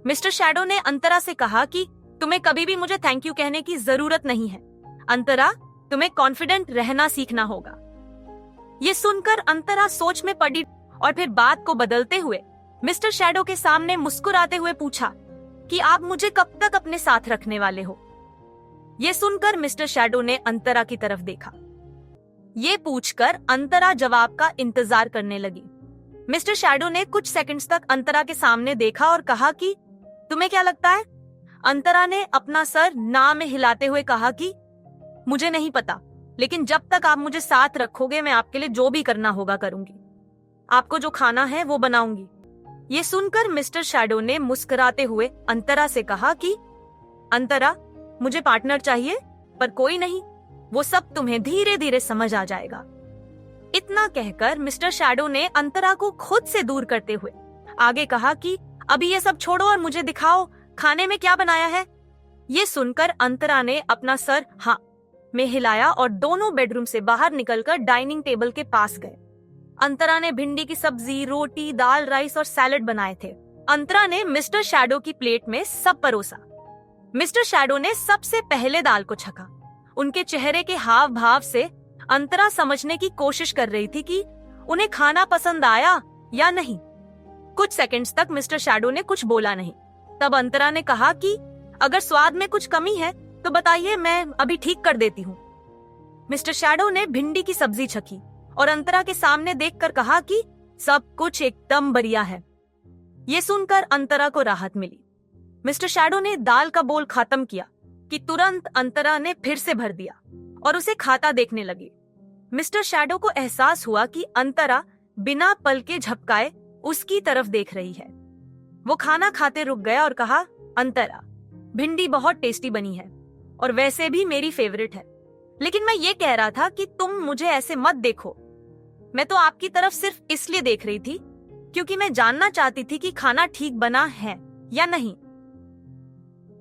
Mister shadow ने अंतरा से कहा कि तुम्हें कभी भी मुझे थैंक यू कहने की जरूरत नहीं है। अंतरा, तुम्हें कॉन्फिडेंट रहना सीखना होगा। ये सुनकर अंतरा सोच में पड़ी और फिर बात को बदलते हुए मिस्टर शैडो के सामने मुस्कुराते हुए पूछा कि आप मुझे कब तक अपने साथ रखने वाले हो। ये सुनकर मिस्टर शैडो ने अंतरा की तरफ देखा। ये पूछकर अंतरा जवाब का इंतजार करने लगी। मिस्टर शैडो ने कुछ सेकंड्स तक अंतरा के सामने देखा और कहा कि तुम्हें क्या लगता है? अंतरा ने अपना सर ना में हिलाते हुए कहा कि मुझे नहीं पता, लेकिन जब तक आप मुझे साथ रखोगे मैं आपके लिए जो भी करना होगा करूंगी। आपको जो खाना है वो बनाऊंगी। ये सुनकर मिस्टर शैडो ने मुस्कुराते हुए अंतरा से कहा कि अंतरा, मुझे पार्टनर चाहिए, पर कोई नहीं, वो सब तुम्हें धीरे धीरे समझ आ जाएगा। इतना कहकर मिस्टर शैडो ने अंतरा को खुद से दूर करते हुए आगे कहा कि अभी ये सब छोड़ो और मुझे दिखाओ खाने में क्या बनाया है। ये सुनकर अंतरा ने अपना सर हाँ में हिलाया और दोनों बेडरूम से बाहर निकलकर डाइनिंग टेबल के पास गए। अंतरा ने भिंडी की सब्जी, रोटी, दाल, राइस और सैलेड बनाए थे। अंतरा ने मिस्टर शैडो की प्लेट में सब परोसा। मिस्टर शैडो ने सबसे पहले दाल को छका। उनके चेहरे के हाव भाव से अंतरा समझने की कोशिश कर रही थी कि उन्हें खाना पसंद आया या नहीं। कुछ सेकंड्स तक मिस्टर शैडो ने कुछ बोला नहीं। तब अंतरा ने कहा कि अगर स्वाद में कुछ कमी है तो बताइए, मैं अभी ठीक कर देती हूँ। मिस्टर शैडो ने भिंडी की सब्जी छकी और अंतरा के सामने देखकर कहा कि सब कुछ एकदम बढ़िया है। ये सुनकर अंतरा को राहत मिली। मिस्टर शैडो ने दाल का बोल खत्म किया कि तुरंत अंतरा ने फिर से भर दिया और उसे खाता देखने लगी। मिस्टर शैडो को एहसास हुआ कि अंतरा बिना पल के झपकाए उसकी तरफ देख रही है। वो खाना खाते रुक गया और कहा, अंतरा, भिंडी बहुत टेस्टी बनी है और वैसे भी मेरी फेवरेट है, लेकिन मैं ये कह रहा था कि तुम मुझे ऐसे मत देखो। मैं तो आपकी तरफ सिर्फ इसलिए देख रही थी क्योंकि मैं जानना चाहती थी कि खाना ठीक बना है या नहीं।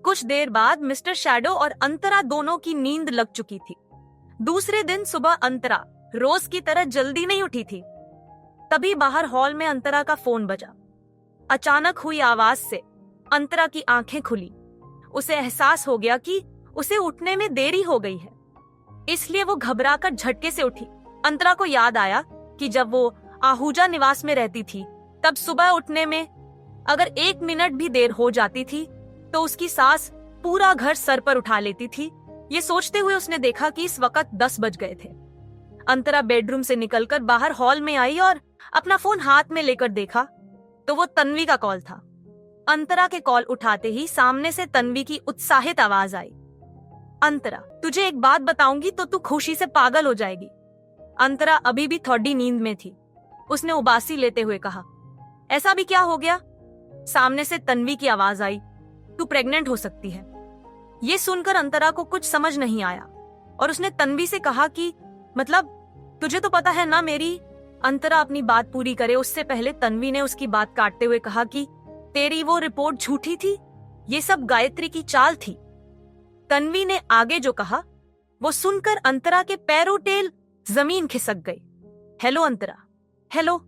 कुछ देर बाद मिस्टर शैडो और अंतरा दोनों की नींद लग चुकी थी। दूसरे दिन सुबह अंतरा रोज की तरह जल्दी नहीं उठी थी। तभी बाहर हॉल में अंतरा का फोन बजा। अचानक हुई आवाज से अंतरा की आंखें खुली। उसे एहसास हो गया कि उसे उठने में देरी हो गई है, इसलिए वो घबराकर झटके से उठी। अंतरा को याद आया कि जब वो आहूजा निवास में रहती थी तब सुबह उठने में अगर 1 मिनट भी देर हो जाती थी तो उसकी सास पूरा घर सर पर उठा लेती थी। ये सोचते हुए उसने देखा कि इस वक्त 10 बज गए थे। अंतरा बेडरूम से निकलकर बाहर हॉल में आई और अपना फोन हाथ में लेकर देखा तो वो तन्वी का कॉल था। अंतरा के कॉल उठाते ही सामने से तन्वी की उत्साहित आवाज आई, अंतरा, तुझे एक बात बताऊंगी तो तू खुशी से पागल हो जाएगी। अंतरा अभी भी थोड़ी नींद में थी। उसने उबासी लेते हुए कहा, ऐसा भी क्या हो गया? सामने से तन्वी की आवाज आई, तू प्रेग्नेंट हो सकती है। ये सुनकर अंतरा को कुछ समझ नहीं आया और उसने तन्वी से कहा कि मतलब तुझे तो पता है ना मेरी। अंतरा अपनी बात पूरी करे उससे पहले तन्वी ने उसकी बात काटते हुए कहा कि तेरी वो रिपोर्ट झूठी थी, ये सब गायत्री की चाल थी। तन्वी ने आगे जो कहा वो सुनकर अंतरा के पैरों टेल जमीन खिसक गई। हेलो अंतरा, हेलो।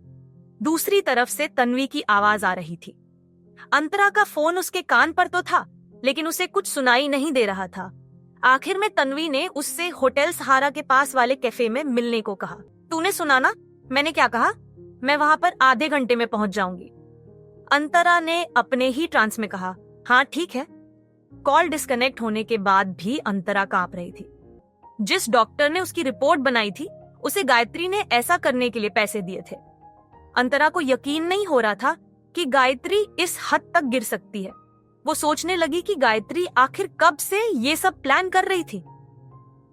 दूसरी तरफ से तन्वी की आवाज आ रही थी। अंतरा का फोन उसके कान पर तो था, लेकिन उसे कुछ सुनाई नहीं दे रहा था। आखिर में तन्वी ने उससे होटल सहारा के पास वाले कैफे में मिलने को कहा। तूने सुना ना मैंने क्या कहा? मैं वहां पर आधे घंटे में पहुंच जाऊंगी। अंतरा ने अपने ही ट्रांस में कहा, हाँ ठीक है। कॉल डिस्कनेक्ट होने के बाद भी अंतरा कांप रही थी। जिस डॉक्टर ने उसकी रिपोर्ट बनाई थी उसे गायत्री ने ऐसा करने के लिए पैसे दिए थे। अंतरा को यकीन नहीं हो रहा था कि गायत्री इस हद तक गिर सकती है। वो सोचने लगी कि गायत्री आखिर कब से ये सब प्लान कर रही थी।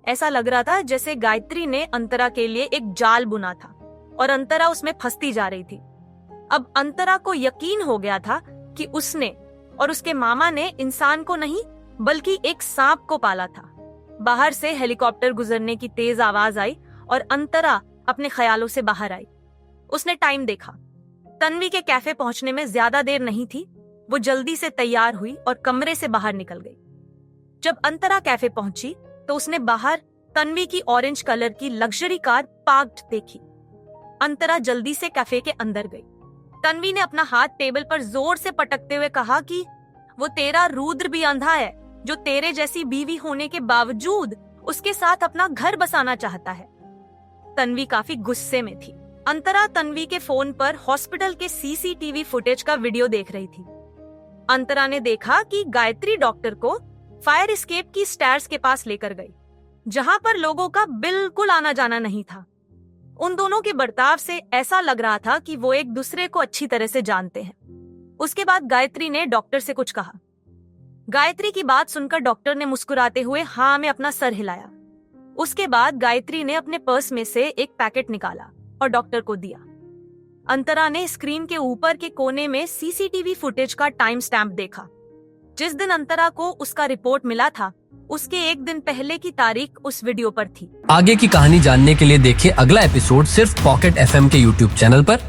ऐसा लग रहा था जैसे गायत्री ने अंतरा के लिए एक जाल बुना था और अंतरा उसमें फंसती जा रही थी। अब अंतरा को यकीन हो गया था कि उसने और उसके मामा ने इंसान को नहीं बल्कि एक सांप को पाला था। बाहर से हेलीकॉप्टर गुजरने की तेज आवाज आई और अंतरा अपने ख्यालों से बाहर आई। उसने टाइम देखा। तन्वी के कैफे पहुंचने में ज्यादा देर नहीं थी। वो जल्दी से तैयार हुई और कमरे से बाहर निकल गई। जब अंतरा कैफे पहुंची तो उसने बाहर तन्वी की ऑरेंज कलर की लग्जरी कार पार्क्ड देखी। अंतरा जल्दी से कैफे के अंदर गई। तन्वी ने अपना हाथ टेबल पर जोर से पटकते हुए कहा कि वो तेरा रुद्र भी अंधा है जो तेरे जैसी बीवी होने के बावजूद उसके साथ अपना घर बसाना चाहता है। तन्वी काफी गुस्से में थी। अंतरा तन्वी के फोन पर हॉस्पिटल के सीसीटीवी फुटेज का वीडियो देख रही थी। अंतरा ने देखा कि गायत्री डॉक्टर को फायर एस्केप की स्टैर्स के पास लेकर गई, जहां पर लोगों का बिल्कुल आना जाना नहीं था। उन दोनों के बर्ताव से ऐसा लग रहा था कि वो एक दूसरे को अच्छी तरह से जानते हैं। उसके बाद गायत्री ने डॉक्टर से कुछ कहा। गायत्री की बात सुनकर डॉक्टर ने मुस्कुराते हुए हाँ में अपना सर हिलाया। उसके बाद गायत्री ने अपने पर्स में से एक पैकेट निकाला और डॉक्टर को दिया। अंतरा ने स्क्रीन के ऊपर के कोने में सीसीटीवी फुटेज का टाइम स्टैम्प देखा। जिस दिन अंतरा को उसका रिपोर्ट मिला था, उसके एक दिन पहले की तारीख उस वीडियो पर थी। आगे की कहानी जानने के लिए देखिए अगला एपिसोड सिर्फ पॉकेट एफएम के यूट्यूब चैनल पर,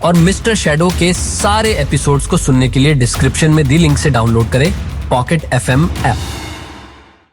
और मिस्टर शैडो के सारे एपिसोड्स को सुनने के लिए डिस्क्रिप्शन में दी लिंक से डाउनलोड करें पॉकेट एफएम ऐप।